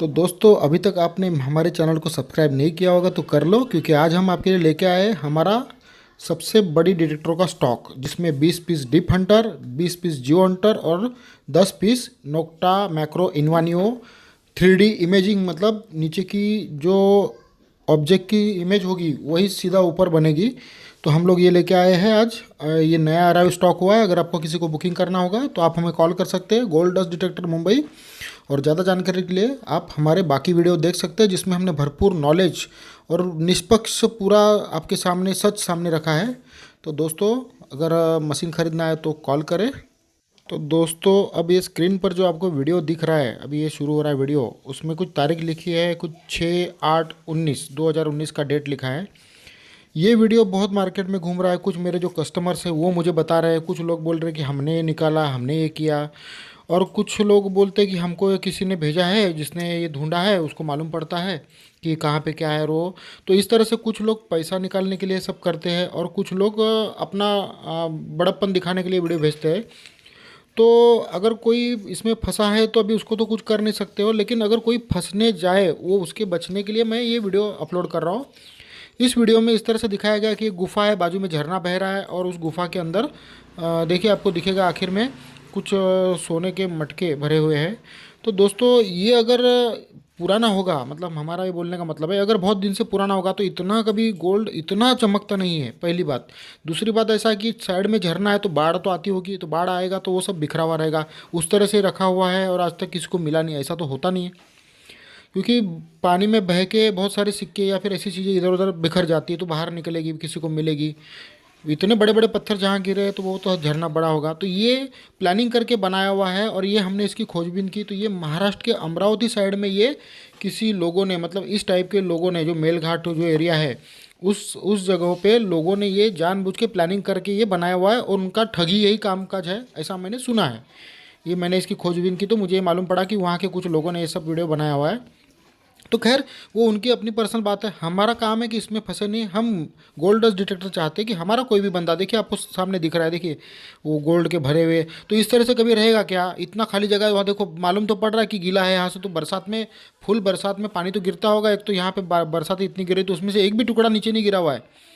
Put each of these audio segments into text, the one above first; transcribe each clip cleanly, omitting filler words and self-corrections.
तो दोस्तों अभी तक आपने हमारे चैनल को सब्सक्राइब नहीं किया होगा तो कर लो, क्योंकि आज हम आपके लिए लेके आए हैं हमारा सबसे बड़ी डिटेक्टरों का स्टॉक, जिसमें 20 पीस डीप हंटर, 20 पीस जियो हंटर और 10 पीस नोक्टा मैक्रो इन्वानियो 3D इमेजिंग, मतलब नीचे की जो ऑब्जेक्ट की इमेज होगी वही सीधा ऊपर बनेगी। तो हम लोग ये लेके आए हैं आज। ये नया अराइव स्टॉक हुआ है। अगर आपको किसी को बुकिंग करना होगा तो आप हमें कॉल कर सकते हैं, गोल्ड डस्ट डिटेक्टर मुंबई। और ज़्यादा जानकारी के लिए आप हमारे बाकी वीडियो देख सकते हैं, जिसमें हमने भरपूर नॉलेज और निष्पक्ष पूरा आपके सामने सच सामने रखा है। तो दोस्तों अगर मशीन खरीदना है तो कॉल करें। तो दोस्तों अब ये स्क्रीन पर जो आपको वीडियो दिख रहा है, अभी ये शुरू हो रहा है वीडियो, उसमें कुछ तारीख लिखी है, कुछ 6/8/19 2019 का डेट लिखा है। ये वीडियो बहुत मार्केट में घूम रहा है। कुछ मेरे जो कस्टमर्स हैं वो मुझे बता रहे हैं, कुछ लोग बोल रहे हैं कि हमने ये निकाला, हमने ये किया, और कुछ लोग बोलते हैं कि हमको ये किसी ने भेजा है, जिसने ये ढूंढा है उसको मालूम पड़ता है कि कहाँ पे क्या है रो। तो इस तरह से कुछ लोग पैसा निकालने के लिए सब करते हैं, और कुछ लोग अपना बड़प्पन दिखाने के लिए वीडियो भेजते हैं। तो अगर कोई इसमें फंसा है तो अभी उसको तो कुछ कर नहीं सकते हो, लेकिन अगर कोई फंसने जाए वो उसके बचने के लिए मैं ये वीडियो अपलोड कर रहा हूँ। इस वीडियो में इस तरह से दिखाया गया कि एक गुफा है, बाजू में झरना बह रहा है, और उस गुफा के अंदर देखिए आपको दिखेगा आखिर में कुछ सोने के मटके भरे हुए हैं। तो दोस्तों ये अगर पुराना होगा, मतलब हमारा ये बोलने का मतलब है, अगर बहुत दिन से पुराना होगा तो इतना कभी गोल्ड इतना चमकता नहीं है, पहली बात। दूसरी बात ऐसा है कि साइड में झरना है तो बाढ़ तो आती होगी, तो बाढ़ आएगा तो वो सब बिखरा हुआ रहेगा। उस तरह से रखा हुआ है और आज तक किसी को मिला नहीं, ऐसा तो होता नहीं है। क्योंकि पानी में बह के बहुत सारे सिक्के या फिर ऐसी चीज़ें इधर उधर बिखर जाती है तो बाहर निकलेगी, किसी को मिलेगी। इतने बड़े बड़े पत्थर जहाँ गिरे हैं तो वो तो झरना बड़ा होगा। तो ये प्लानिंग करके बनाया हुआ है, और ये हमने इसकी खोजबीन की। तो ये महाराष्ट्र के अमरावती साइड में ये किसी लोगों ने, मतलब इस टाइप के लोगों ने, जो मेलघाट जो एरिया है उस जगहों पे लोगों ने ये जानबूझ के प्लानिंग करके ये बनाया हुआ है, और उनका ठगी यही कामकाज है, ऐसा मैंने सुना है। ये मैंने इसकी खोजबीन की तो मुझे ये मालूम पड़ा कि वहाँ के कुछ लोगों ने ये सब वीडियो बनाया हुआ है। तो खैर वो उनकी अपनी पर्सनल बात है। हमारा काम है कि इसमें फंसे नहीं। हम गोल्ड डस्ट डिटेक्टर चाहते हैं कि हमारा कोई भी बंदा, देखिए आपको सामने दिख रहा है, देखिए वो गोल्ड के भरे हुए। तो इस तरह से कभी रहेगा क्या? इतना खाली जगह है वहाँ, देखो मालूम तो पड़ रहा है कि गीला है यहाँ से। तो बरसात में, फुल बरसात में पानी तो गिरता होगा। एक तो यहाँ पे बरसात इतनी गिरी तो उसमें से एक भी टुकड़ा नीचे नहीं गिरा हुआ है।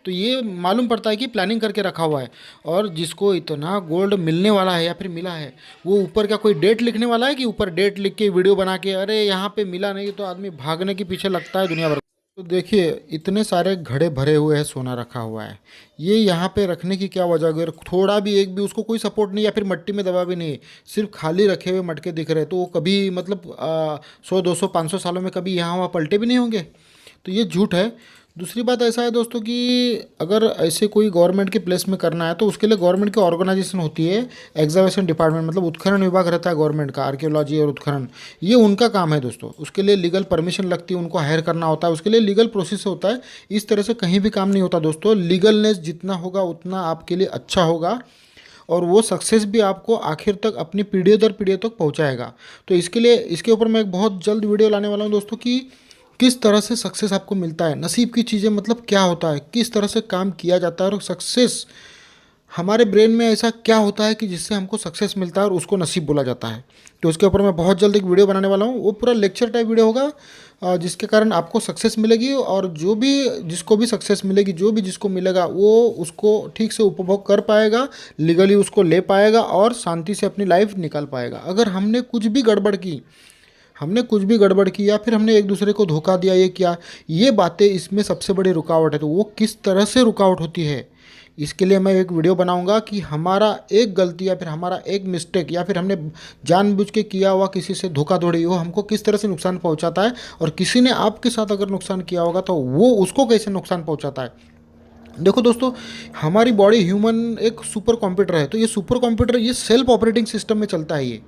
तो ये मालूम पड़ता है कि प्लानिंग करके रखा हुआ है। और जिसको इतना गोल्ड मिलने वाला है या फिर मिला है, वो ऊपर क्या कोई डेट लिखने वाला है कि ऊपर डेट लिख के वीडियो बना के अरे यहाँ पे मिला नहीं, तो आदमी भागने के पीछे लगता है दुनिया भर। तो देखिए इतने सारे घड़े भरे हुए हैं, सोना रखा हुआ है। ये यहाँ पे रखने की क्या वजह? अगर थोड़ा भी, एक भी उसको कोई सपोर्ट नहीं या फिर मट्टी में दबा भी नहीं, सिर्फ खाली रखे हुए मटके दिख रहे हैं, तो वो कभी मतलब 100 200 500 सालों में कभी यहाँ वहाँ पलटे भी नहीं होंगे। तो ये झूठ है। दूसरी बात ऐसा है दोस्तों कि अगर ऐसे कोई गवर्नमेंट के प्लेस में करना है तो उसके लिए गवर्नमेंट की ऑर्गेनाइजेशन होती है, एग्जामिनेशन डिपार्टमेंट, मतलब उत्खनन विभाग रहता है गवर्नमेंट का, आर्कियोलॉजी और उत्खनन, ये उनका काम है दोस्तों। उसके लिए लीगल परमिशन लगती है, उनको हायर करना होता है, उसके लिए लीगल प्रोसेस होता है। इस तरह से कहीं भी काम नहीं होता दोस्तों। लीगलनेस जितना होगा उतना आपके लिए अच्छा होगा, और वो सक्सेस भी आपको आखिर तक अपनी पीढ़ी दर पीढ़ी तक पहुंचाएगा। तो इसके लिए, इसके ऊपर मैं एक बहुत जल्द वीडियो लाने वाला हूं दोस्तों कि किस तरह से सक्सेस आपको मिलता है, नसीब की चीज़ें मतलब क्या होता है, किस तरह से काम किया जाता है, और सक्सेस हमारे ब्रेन में ऐसा क्या होता है कि जिससे हमको सक्सेस मिलता है और उसको नसीब बोला जाता है। तो उसके ऊपर मैं बहुत जल्द एक वीडियो बनाने वाला हूँ। वो पूरा लेक्चर टाइप वीडियो होगा, जिसके कारण आपको सक्सेस मिलेगी, और जो भी, जिसको भी सक्सेस मिलेगी, जो भी जिसको मिलेगा वो उसको ठीक से उपभोग कर पाएगा, लीगली उसको ले पाएगा और शांति से अपनी लाइफ निकाल पाएगा। अगर हमने कुछ भी गड़बड़ की या फिर हमने एक दूसरे को धोखा दिया, ये किया, ये बातें इसमें सबसे बड़ी रुकावट है। तो वो किस तरह से रुकावट होती है, इसके लिए मैं एक वीडियो बनाऊंगा कि हमारा एक गलती या फिर हमारा एक मिस्टेक या फिर हमने जानबूझ के किया हुआ किसी से धोखाधड़ी हो हमको किस तरह से नुकसान पहुंचाता है, और किसी ने आपके साथ अगर नुकसान किया होगा तो वो उसको कैसे नुकसान पहुंचाता है। देखो दोस्तों, हमारी बॉडी, ह्यूमन एक सुपर कंप्यूटर है। तो ये सुपर कंप्यूटर ये सेल्फ ऑपरेटिंग सिस्टम में चलता है ये,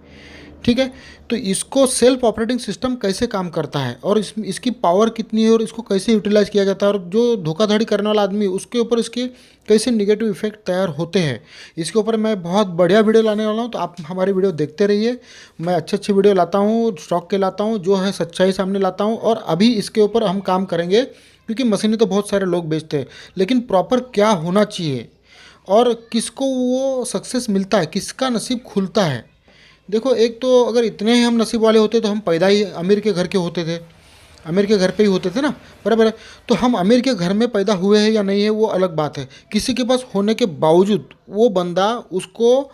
ठीक है। तो इसको सेल्फ ऑपरेटिंग सिस्टम कैसे काम करता है, और इसकी पावर कितनी है, और इसको कैसे यूटिलाइज किया जाता है, और जो धोखाधड़ी करने वाला आदमी उसके ऊपर इसके कैसे निगेटिव इफेक्ट तैयार होते हैं, इसके ऊपर मैं बहुत बढ़िया वीडियो लाने वाला हूँ। तो आप हमारी वीडियो देखते रहिए। मैं अच्छे अच्छे वीडियो लाता हूँ, स्टॉक के लाता हूँ, जो है सच्चाई सामने लाता हूँ। और अभी इसके ऊपर हम काम करेंगे, क्योंकि मशीनें तो बहुत सारे लोग बेचते हैं, लेकिन प्रॉपर क्या होना चाहिए और किसको वो सक्सेस मिलता है, किसका नसीब खुलता है, देखो, एक तो अगर इतने ही हम नसीब वाले होते तो हम पैदा ही अमीर के घर के होते थे, अमीर के घर पे ही होते थे ना, बराबर है। तो हम अमीर के घर में पैदा हुए हैं या नहीं है वो अलग बात है। किसी के पास होने के बावजूद वो बंदा उसको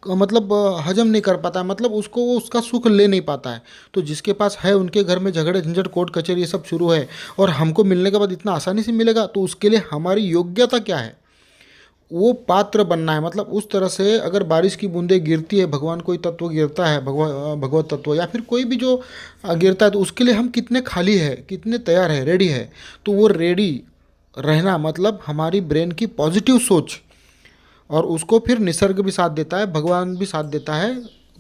मतलब हजम नहीं कर पाता है, मतलब उसको वो उसका सुख ले नहीं पाता है। तो जिसके पास है उनके घर में झगड़े झंझट कोर्ट कचहरी ये सब शुरू है, और हमको मिलने के बाद इतना आसानी से मिलेगा, तो उसके लिए हमारी योग्यता क्या है? वो पात्र बनना है। मतलब उस तरह से अगर बारिश की बूंदें गिरती है, भगवान कोई तत्व गिरता है, भगवत तत्व या फिर कोई भी जो गिरता है, तो उसके लिए हम कितने खाली है, कितने तैयार है, रेडी है। तो वो रेडी रहना मतलब हमारी ब्रेन की पॉजिटिव सोच, और उसको फिर निसर्ग भी साथ देता है, भगवान भी साथ देता है,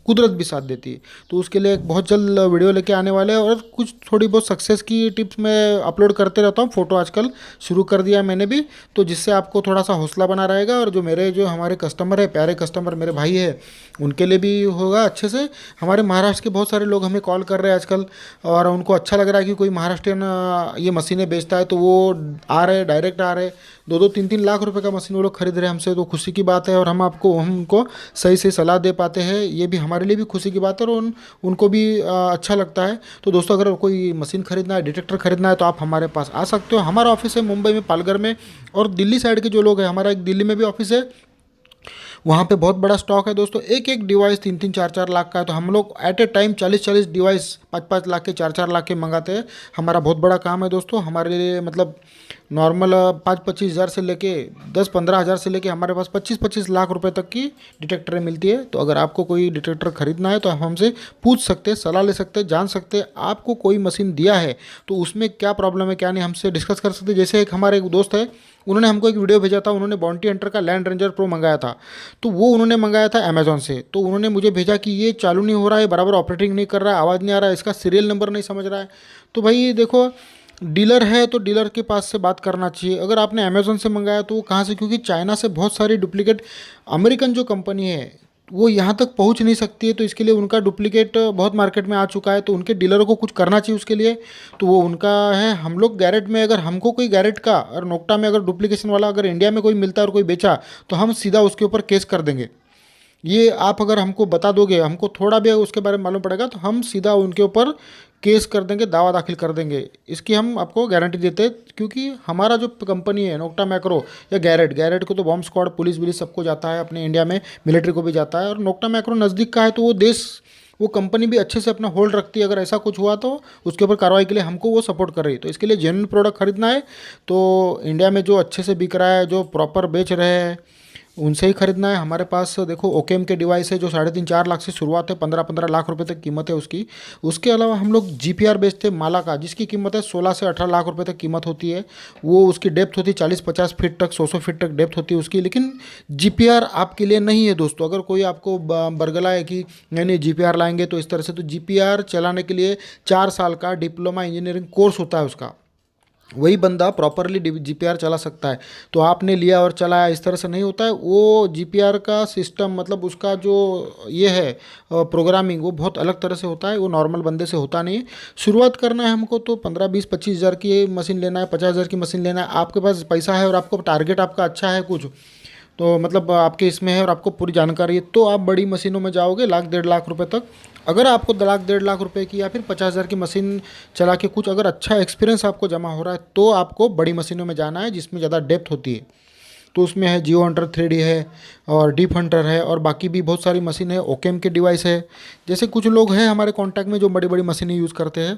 कुदरत भी साथ देती है। तो उसके लिए एक बहुत जल्द वीडियो लेके आने वाले हैं, और कुछ थोड़ी बहुत सक्सेस की टिप्स मैं अपलोड करते रहता हूँ। फ़ोटो आजकल शुरू कर दिया है मैंने भी, तो जिससे आपको थोड़ा सा हौसला बना रहेगा, और जो हमारे कस्टमर है, प्यारे कस्टमर मेरे भाई है, उनके लिए भी होगा अच्छे से। हमारे महाराष्ट्र के बहुत सारे लोग हमें कॉल कर रहे हैं आजकल, और उनको अच्छा लग रहा है कि कोई महाराष्ट्रियन ये मशीनें बेचता है, तो वो आ रहे, डायरेक्ट आ रहे, 2-2 3-3 लाख रुपए का मशीन वो लोग खरीद रहे हैं हमसे। तो खुशी की बात है, और हम उनको सही से सलाह दे पाते हैं, ये भी हमारे लिए भी खुशी की बात है, और उनको भी अच्छा लगता है। तो दोस्तों, अगर कोई मशीन खरीदना है, डिटेक्टर खरीदना है, तो आप हमारे पास आ सकते हो। हमारा ऑफिस है मुंबई में, पालघर में, और दिल्ली साइड के जो लोग हैं, हमारा एक दिल्ली में भी ऑफिस है, वहाँ पे बहुत बड़ा स्टॉक है दोस्तों। एक एक डिवाइस 3-3 4-4 लाख का है, तो हम लोग at a time 40-40 device 5-5 lakh के, 4-4 लाख के मंगाते हैं। हमारा बहुत बड़ा काम है दोस्तों। हमारे लिए मतलब नॉर्मल 5-25 हज़ार से लेके 10-15 हज़ार से लेके हमारे पास 25-25 लाख रुपए तक की डिटेक्टरें मिलती है। तो अगर आपको कोई डिटेक्टर खरीदना है, तो आप हमसे पूछ सकते हैं, सलाह ले सकते हैं, जान सकते हैं। आपको कोई मशीन दिया है तो उसमें क्या प्रॉब्लम है, क्या नहीं, हमसे डिस्कस कर सकते हैं। जैसे एक हमारे एक दोस्त है, उन्होंने हमको एक वीडियो भेजा था, उन्होंने बॉन्टी हंटर का लैंड रेंजर प्रो मंगाया था। तो वो उन्होंने मंगाया था अमेज़ॉन से। तो उन्होंने मुझे भेजा कि ये चालू नहीं हो रहा है, बराबर ऑपरेटिंग नहीं कर रहा है, आवाज़ नहीं आ रहा है, इसका सीरियल नंबर नहीं समझ रहा है। तो भाई देखो, डीलर है तो डीलर के पास से बात करना चाहिए। अगर आपने अमेज़ॉन से मंगाया तो वो कहाँ से, क्योंकि चाइना से बहुत सारी डुप्लीकेट, अमेरिकन जो कंपनी है वो यहाँ तक पहुँच नहीं सकती है, तो इसके लिए उनका डुप्लीकेट बहुत मार्केट में आ चुका है। तो उनके डीलरों को कुछ करना चाहिए उसके लिए, तो वो उनका है। हम लोग गैरेट में, अगर हमको कोई गैरेट का और नोक्टा में अगर डुप्लीकेशन वाला अगर इंडिया में कोई मिलता है और कोई बेचा, तो हम सीधा उसके ऊपर केस कर देंगे। ये आप अगर हमको बता दोगे, हमको थोड़ा भी उसके बारे में मालूम पड़ेगा, तो हम सीधा उनके ऊपर केस कर देंगे, दावा दाखिल कर देंगे। इसकी हम आपको गारंटी देते हैं, क्योंकि हमारा जो कंपनी है नोक्टा मैक्रो या गैरेट, गैरेट को तो बॉम्ब स्क्वाड, पुलिस विलिस सबको जाता है अपने इंडिया में, मिलिट्री को भी जाता है। और नोक्टा मैक्रो नज़दीक का है, तो वो देश, वो कंपनी भी अच्छे से अपना होल्ड रखती है। अगर ऐसा कुछ हुआ तो उसके ऊपर कार्रवाई के लिए हमको वो सपोर्ट कर रही है। तो इसके लिए जेन्युइन प्रोडक्ट खरीदना है तो इंडिया में जो अच्छे से बिक रहा है, जो प्रॉपर बेच रहे हैं, उनसे ही खरीदना है। हमारे पास देखो ओकेम के डिवाइस है, जो 3.5-4 लाख से शुरुआत है, 15-15 लाख रुपए तक कीमत है उसकी। उसके अलावा हम लोग जीपीआर बेचते हैं माला का, जिसकी कीमत है 16 से 18 लाख रुपए तक कीमत होती है। वो उसकी डेप्थ होती है 40-50 फीट तक, 100 फीट तक डेप्थ होती है उसकी। लेकिन जीपीआर आपके लिए नहीं है दोस्तों। अगर कोई आपको बरगला है कि नहीं नहीं जीपीआर लाएंगे तो इस तरह से, तो जीपीआर चलाने के लिए 4 साल का डिप्लोमा इंजीनियरिंग कोर्स होता है उसका, वही बंदा प्रॉपरली जीपीआर चला सकता है। तो आपने लिया और चलाया, इस तरह से नहीं होता है। वो जीपीआर का सिस्टम, मतलब उसका जो ये है प्रोग्रामिंग, वो बहुत अलग तरह से होता है, वो नॉर्मल बंदे से होता नहीं है। शुरुआत करना है हमको तो 15-20-25 हज़ार की मशीन लेना है, 50 हज़ार की मशीन लेना है। आपके पास पैसा है और आपको टारगेट आपका अच्छा है कुछ, तो मतलब आपके इसमें है और आपको पूरी जानकारी है, तो आप बड़ी मशीनों में जाओगे 1-1.5 लाख रुपए तक। अगर आपको 1-1.5 लाख रुपए की या फिर 50 हज़ार की मशीन चला के कुछ अगर अच्छा एक्सपीरियंस आपको जमा हो रहा है, तो आपको बड़ी मशीनों में जाना है जिसमें ज़्यादा डेप्थ होती है। तो उसमें है जियो हंटर 3D है, और डीप हंटर है, और बाकी भी बहुत सारी मशीन है, ओकेम के डिवाइस है। जैसे कुछ लोग हैं हमारे कांटेक्ट में जो बड़ी बड़ी मशीनें यूज़ करते हैं,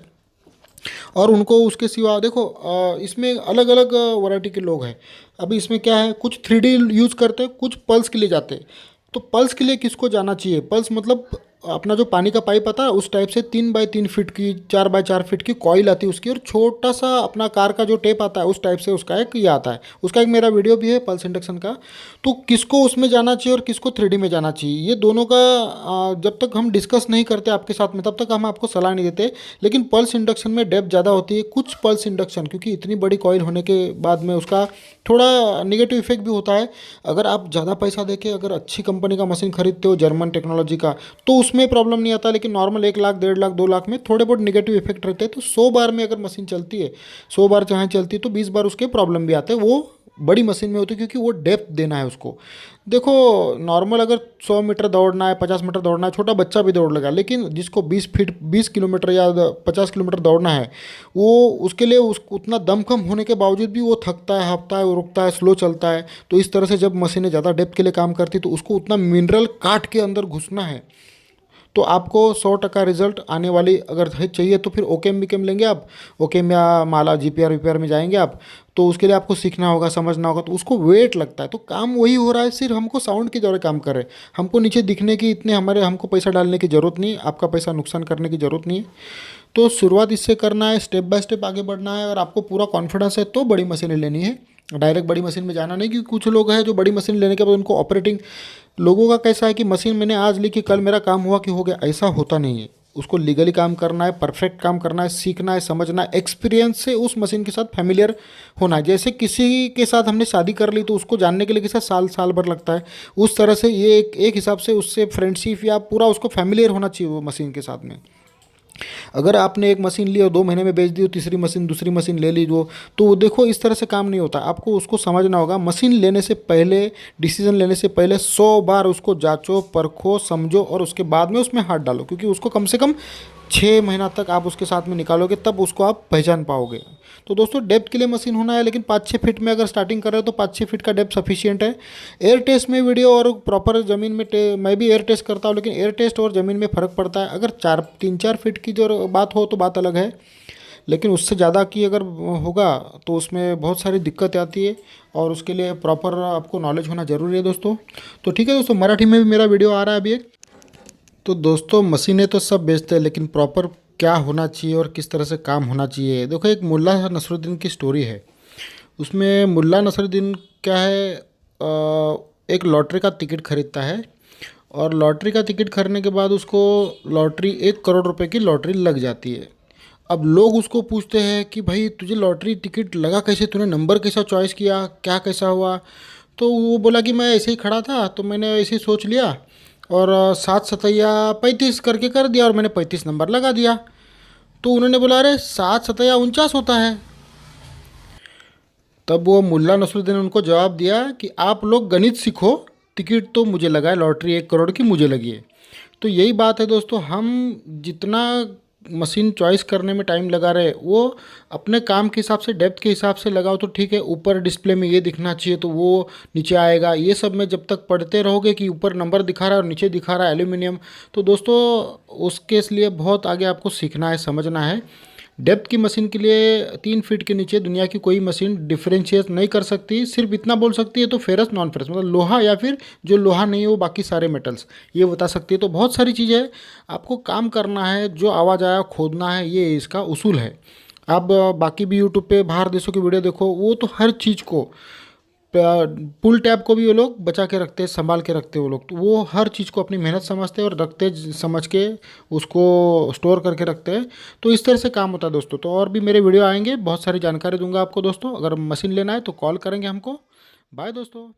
और उनको उसके सिवा देखो इसमें अलग अलग वैरायटी के लोग हैं। अभी इसमें क्या है, कुछ 3D यूज़ करते हैं, कुछ पल्स के लिए जाते हैं। तो पल्स के लिए किसको जाना चाहिए? पल्स मतलब अपना जो पानी का पाइप आता है उस टाइप से 3x3 फीट की, 4x4 फीट की कॉइल आती है उसकी, और छोटा सा अपना कार का जो टेप आता है उस टाइप से उसका एक ये आता है। उसका एक मेरा वीडियो भी है पल्स इंडक्शन का। तो किसको उसमें जाना चाहिए और किसको 3D में जाना चाहिए, ये दोनों का जब तक हम डिस्कस नहीं करते आपके साथ में, तब तक हम आपको सलाह नहीं देते। लेकिन पल्स इंडक्शन में डेप्थ ज़्यादा होती है। कुछ पल्स इंडक्शन, क्योंकि इतनी बड़ी कॉइल होने के बाद में उसका थोड़ा निगेटिव इफेक्ट भी होता है। अगर आप ज़्यादा पैसा देके अगर अच्छी कंपनी का मशीन खरीदते हो, जर्मन टेक्नोलॉजी का, तो उसमें प्रॉब्लम नहीं आता। लेकिन नॉर्मल 1 लाख, 1.5 लाख, 2 लाख में थोड़े बहुत निगेटिव इफेक्ट रहते हैं। तो 100 बार में अगर मशीन चलती है, 100 बार चाहे चलती है, तो 20 बार उसके प्रॉब्लम भी आते हैं। वो बड़ी मशीन में होती है, क्योंकि वो डेप्थ देना है उसको। देखो, नॉर्मल अगर 100 मीटर दौड़ना है, 50 मीटर दौड़ना है, छोटा बच्चा भी दौड़ लेगा, लेकिन जिसको 20 किलोमीटर या 50 किलोमीटर दौड़ना है, वो उसके लिए उतना दम कम होने के बावजूद भी वो थकता है, हाँफता है, वो रुकता है, स्लो चलता है। तो इस तरह से जब मशीनें ज़्यादा डेप्थ के लिए काम करती तो उसको उतना मिनरल काट के अंदर घुसना है। तो आपको 100% रिजल्ट आने वाली अगर है चाहिए तो फिर ओकेम बीकेम लेंगे आप, ओकेम या माला जीपीआर वीपीआर में जाएंगे आप। तो उसके लिए आपको सीखना होगा, समझना होगा, तो उसको वेट लगता है। तो काम वही हो रहा है, सिर्फ हमको साउंड के द्वारा काम कर रहे हैं। हमको नीचे दिखने की इतने हमको पैसा डालने की ज़रूरत नहीं, आपका पैसा नुकसान करने की ज़रूरत नहीं है। तो शुरुआत इससे करना है, स्टेप बाय स्टेप आगे बढ़ना है। अगर आपको पूरा कॉन्फिडेंस है तो बड़ी मशीनें लेनी है, डायरेक्ट बड़ी मशीन में जाना नहीं। क्योंकि कुछ लोग हैं जो बड़ी मशीन लेने के बाद उनको ऑपरेटिंग, लोगों का कैसा है कि मशीन मैंने आज ली कि कल मेरा काम हुआ कि हो गया, ऐसा होता नहीं है। उसको लीगली काम करना है, परफेक्ट काम करना है, सीखना है, समझना है, एक्सपीरियंस से उस मशीन के साथ फैमिलियर होना है। जैसे किसी के साथ हमने शादी कर ली तो उसको जानने के लिए किसा साल साल भर लगता है, उस तरह से ये एक हिसाब से उससे फ्रेंडशिप या पूरा उसको फैमिलियर होना चाहिए वो मशीन के साथ में। अगर आपने एक मशीन ली और 2 महीने में बेच दी, तीसरी मशीन दूसरी मशीन ले ली वो, तो वो देखो इस तरह से काम नहीं होता। आपको उसको समझना होगा, मशीन लेने से पहले, डिसीजन लेने से पहले 100 बार उसको जांचो, परखो, समझो और उसके बाद में उसमें हाथ डालो। क्योंकि उसको कम से कम 6 महीना तक आप उसके साथ में निकालोगे, तब उसको आप पहचान पाओगे। तो दोस्तों, डेप्थ के लिए मशीन होना है, लेकिन 5-6 फीट में अगर स्टार्टिंग कर रहे हो तो 5-6 फीट का डेप्थ सफिशियंट है। एयर टेस्ट में वीडियो और प्रॉपर ज़मीन में मैं भी एयर टेस्ट करता हूँ, लेकिन एयर टेस्ट और ज़मीन में फ़र्क पड़ता है। अगर 3-4 फीट की जो बात हो तो बात अलग है, लेकिन उससे ज़्यादा की अगर होगा तो उसमें बहुत सारी दिक्कत आती है, और उसके लिए प्रॉपर आपको नॉलेज होना ज़रूरी है दोस्तों। तो ठीक है दोस्तों, मराठी में भी मेरा वीडियो आ रहा है अभी एक। तो दोस्तों, मशीनें तो सब बेचते हैं, लेकिन प्रॉपर क्या होना चाहिए और किस तरह से काम होना चाहिए। देखो, एक मुल्ला नसरुद्दीन की स्टोरी है। उसमें मुल्ला नसरुद्दीन क्या है, एक लॉटरी का टिकट खरीदता है, और लॉटरी का टिकट खरीदने के बाद उसको लॉटरी 1 करोड़ रुपए की लॉटरी लग जाती है। अब लोग उसको पूछते हैं कि भाई तुझे लॉटरी टिकट लगा कैसे, तूने नंबर कैसा चॉइस किया, क्या कैसा हुआ। तो वो बोला कि मैं ऐसे ही खड़ा था तो मैंने ऐसे ही सोच लिया, और 7 सतैया 35 करके कर दिया, और मैंने 35 नंबर लगा दिया। तो उन्होंने बोला, अरे 7 सतैया 49 होता है। तब वो मुल्ला नसरुद्दीन ने उनको जवाब दिया कि आप लोग गणित सीखो, टिकट तो मुझे लगा है, लॉटरी 1 करोड़ की मुझे लगी है। तो यही बात है दोस्तों, हम जितना मशीन चॉइस करने में टाइम लगा रहे, वो अपने काम के हिसाब से, डेप्थ के हिसाब से लगाओ तो ठीक है। ऊपर डिस्प्ले में ये दिखना चाहिए तो वो नीचे आएगा, ये सब में जब तक पढ़ते रहोगे कि ऊपर नंबर दिखा रहा है और नीचे दिखा रहा है एल्यूमिनियम, तो दोस्तों उसके लिए बहुत आगे आपको सीखना है, समझना है। डेप्थ की मशीन के लिए 3 फीट के नीचे दुनिया की कोई मशीन डिफरेंशिएट नहीं कर सकती। सिर्फ इतना बोल सकती है तो फेरस नॉन फेरस, मतलब लोहा या फिर जो लोहा नहीं है वो बाकी सारे मेटल्स, ये बता सकती है। तो बहुत सारी चीज़ें आपको काम करना है, जो आवाज़ आया खोदना है, ये इसका उसूल है। आप बाकी भी यूट्यूब पे बाहर देशों की वीडियो देखो, वो तो हर चीज़ को, पुल टैब को भी वो लोग बचा के रखते हैं, संभाल के रखते हैं वो लोग। तो वो हर चीज़ को अपनी मेहनत समझते हैं और रखते समझ के उसको स्टोर करके रखते हैं। तो इस तरह से काम होता है दोस्तों। तो और भी मेरे वीडियो आएंगे, बहुत सारी जानकारी दूंगा आपको दोस्तों। अगर मशीन लेना है तो कॉल करेंगे हमको। बाय दोस्तों।